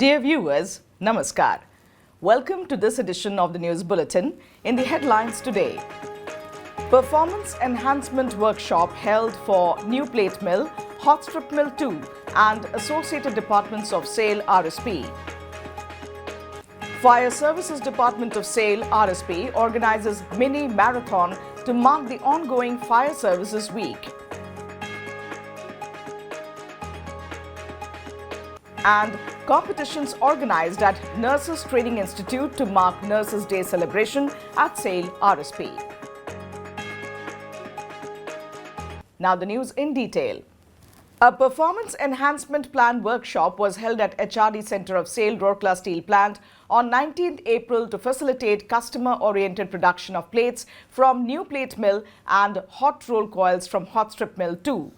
Dear viewers, Namaskar. Welcome to this edition of the News Bulletin. In the headlines today, Performance Enhancement Workshop held for New Plate Mill, Hot Strip Mill 2 and Associated Departments of SAIL RSP. Fire Services Department of SAIL RSP organizes mini marathon to mark the ongoing Fire Services Week. And competitions organized at Nurses Training Institute to mark Nurses Day celebration at SAIL RSP. Now the news in detail. A performance enhancement plan workshop was held at HRD Center of SAIL Rourkela Steel Plant on 19th April to facilitate customer-oriented production of plates from New Plate Mill and hot roll coils from Hot Strip Mill 2.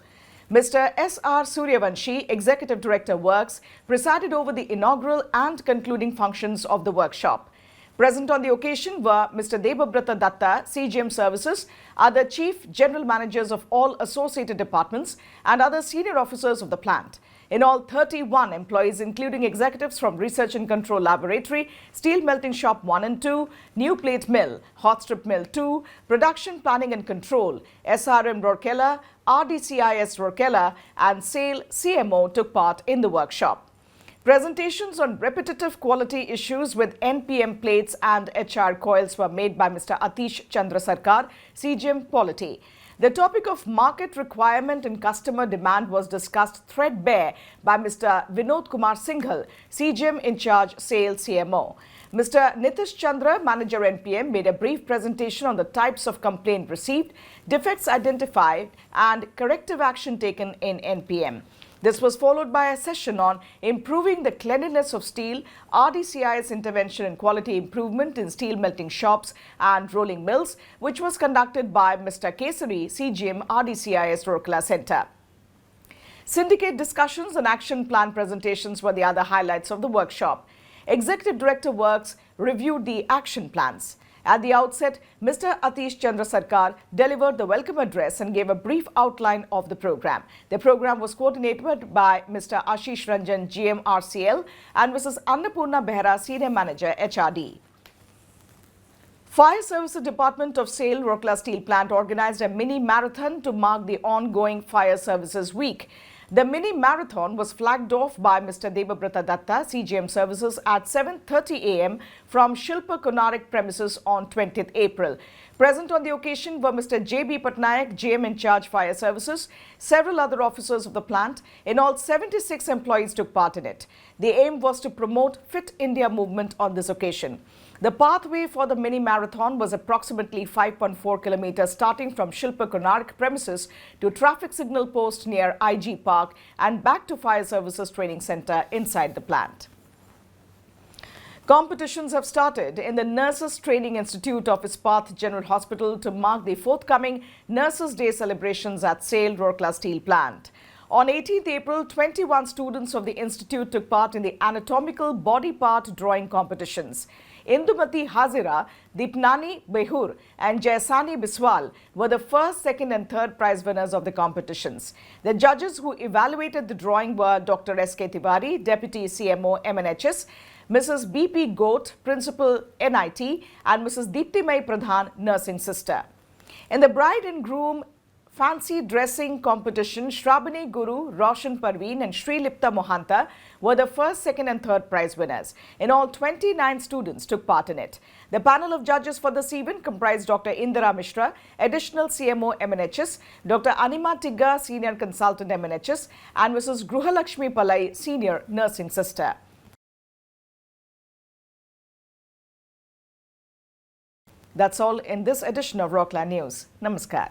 Mr. S.R. Suryavanshi, Executive Director Works, presided over the inaugural and concluding functions of the workshop. Present on the occasion were Mr. Debabrata Datta, CGM Services, other Chief General Managers of all associated departments and other senior officers of the plant. In all, 31 employees, including executives from Research and Control Laboratory, Steel Melting Shop 1 and 2, New Plate Mill, Hot Strip Mill 2, Production Planning and Control, SRM Rourkela, RDCIS Rourkela and SAIL CMO took part in the workshop. Presentations on repetitive quality issues with NPM plates and HR coils were made by Mr. Atish Chandra Sarkar, CGM Quality. The topic of market requirement and customer demand was discussed threadbare by Mr. Vinod Kumar Singhal, CGM in charge SAIL CMO. Mr. Nitish Chandra, Manager NPM, made a brief presentation on the types of complaint received, defects identified and corrective action taken in NPM. This was followed by a session on improving the cleanliness of steel, RDCIS intervention and quality improvement in steel melting shops and rolling mills, which was conducted by Mr. Kesari, CGM RDCIS Rourkela Center. Syndicate discussions and action plan presentations were the other highlights of the workshop. Executive Director Works reviewed the action plans. At the outset, Mr. Atish Chandra Sarkar delivered the welcome address and gave a brief outline of the program. The program was coordinated by Mr. Ashish Ranjan, GM RCL, and Mrs. Annapurna Behra, Senior Manager HRD. Fire Services Department of SAIL Rourkela Steel Plant organized a mini marathon to mark the ongoing Fire Services Week. The mini marathon was flagged off by Mr. Debabrata Datta, CGM Services, at 7:30 a.m. from Shilpa Konarik premises on 20th April. Present on the occasion were Mr. J.B. Patnaik, GM in charge Fire Services, several other officers of the plant. In all, 76 employees took part in it. The aim was to promote Fit India movement on this occasion. The pathway for the mini marathon was approximately 5.4 kilometers starting from Shilpa Konarik premises to traffic signal post near IG Park and back to Fire Services Training Center inside the plant. Competitions have started in the Nurses Training Institute of Ispat General Hospital to mark the forthcoming Nurses Day celebrations at SAIL Rourkela Steel Plant. On 18th April, 21 students of the institute took part in the anatomical body part drawing competitions. Indumati Hazira, Deepnani Behur and Jaisani Biswal were the first, second and third prize winners of the competitions. The judges who evaluated the drawing were Dr. S.K. Tiwari, Deputy CMO MNHS, Mrs. B.P. Goat, Principal NIT and Mrs. Deeptimai Pradhan, Nursing Sister. In the bride and groom fancy dressing competition, Shrabani Guru, Roshan Parveen and Sri Lipta Mohanta were the first, second and third prize winners. In all, 29 students took part in it. The panel of judges for this event comprised Dr. Indira Mishra, Additional CMO MNHS, Dr. Anima Tigga, Senior Consultant MNHS and Mrs. Gruhalakshmi Palai, Senior Nursing Sister. That's all in this edition of Rourkela News. Namaskar.